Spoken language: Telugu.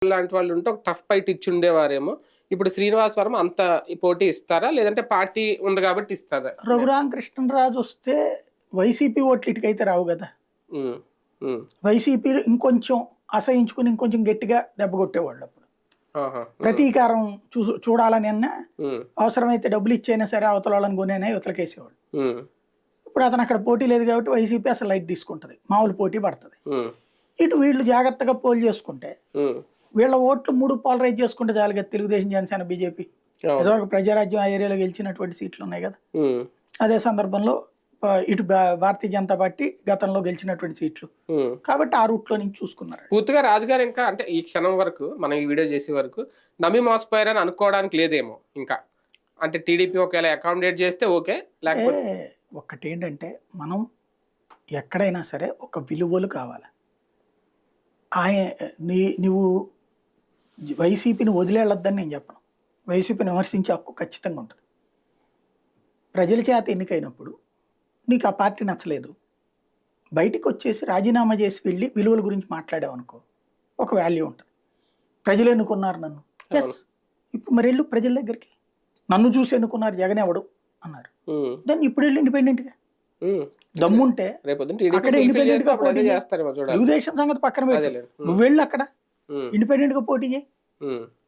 లాంటి వాళ్ళు ఉంటే ఒక టఫ్ ఫైట్ ఇచ్చి ఉండేవారేమో. ఇప్పుడు శ్రీనివాస్ వర్మ అంత పోటీ ఇస్తారా, లేదంటే పార్టీ ఉంది కాబట్టి ఇస్తారా? రఘురామకృష్ణరాజు వస్తే వైసీపీ ఓట్లు ఇటుకైతే రావు కదా. ఉమ్, ఉమ్, వైసీపీ ఇంకొంచెం అసహించుకుని ఇంకొంచెం గట్టిగా దెబ్బ కొట్టేవాళ్ళు అప్పుడు. ఆహా, ప్రతీకారం చూడాలని అన్నా ఉమ్, అవసరమైతే డబ్బులు ఇచ్చైనా సరే అవతల వాళ్ళని కొనేనా యువతలకేసేవాళ్ళు. ఉమ్, ఇప్పుడు అతను అక్కడ పోటీ లేదు కాబట్టి వైసీపీ అసలు లైట్ తీసుకుంటుంది, మామూలు పోటీ పడుతుంది. ఉమ్, ఇటు వీళ్ళు జాగ్రత్తగా పోల్ చేసుకుంటే ఉమ్, వీళ్ళ ఓట్లు 3 పోలరైజ్ చేసుకుంటే చాలు కదా. తెలుగుదేశం, జనసేన, బీజేపీ అవును. ఇదివరకు ప్రజారాజ్యం ఆ ఏరియాలో గెలిచినటువంటి సీట్లు ఉన్నాయి కదా. ఉమ్, అదే సందర్భంలో ఇటు భారతీయ జనతా పార్టీ గతంలో గెలిచినటువంటి సీట్లు ఉమ్. కాబట్టి ఆ రూట్లో నుంచి చూసుకున్నారు. పూర్తిగా రాజుగారు ఇంకా అంటే ఈ క్షణం వరకు మనం ఈ వీడియో చేసే వరకు నమ్మి మోసపోయారని అనుకోవడానికి లేదేమో ఇంకా. అంటే టీడీపీ ఒకవేళ అకామిడేట్ చేస్తే ఓకే, లేకపోతే ఒక్కటేంటంటే మనం ఎక్కడైనా సరే ఒక విలువలు కావాలి. నువ్వు వైసీపీని వదిలేళ్ళొద్దని నేను చెప్పను. వైసీపీని విమర్శించే హక్కు ఖచ్చితంగా ఉంటుంది. ప్రజల చేత ఎన్నికైనప్పుడు నీకు ఆ పార్టీ నచ్చలేదు, బయటికి వచ్చేసి రాజీనామా చేసి వెళ్ళి విలువల గురించి మాట్లాడావనుకో ఒక వాల్యూ ఉంటుంది. ప్రజలు ఎన్నుకున్నారు నన్ను, ఎస్, ఇప్పుడు మరి వెళ్ళు ప్రజల దగ్గరికి. నన్ను చూసి ఎన్నుకున్నారు, జగన్ ఎవడు అన్నారు, దాన్ని ఇప్పుడు వెళ్ళి ఇండిపెండెంట్గా దమ్ముంటే అక్కడ ఇండిపెండెంట్ గా పోటీ చేయి. తెలుగుదేశం సంగతి పక్కన పెట్టి నువ్వు వెళ్ళి అక్కడ ఇండిపెండెంట్ గా పోటీ చేయి.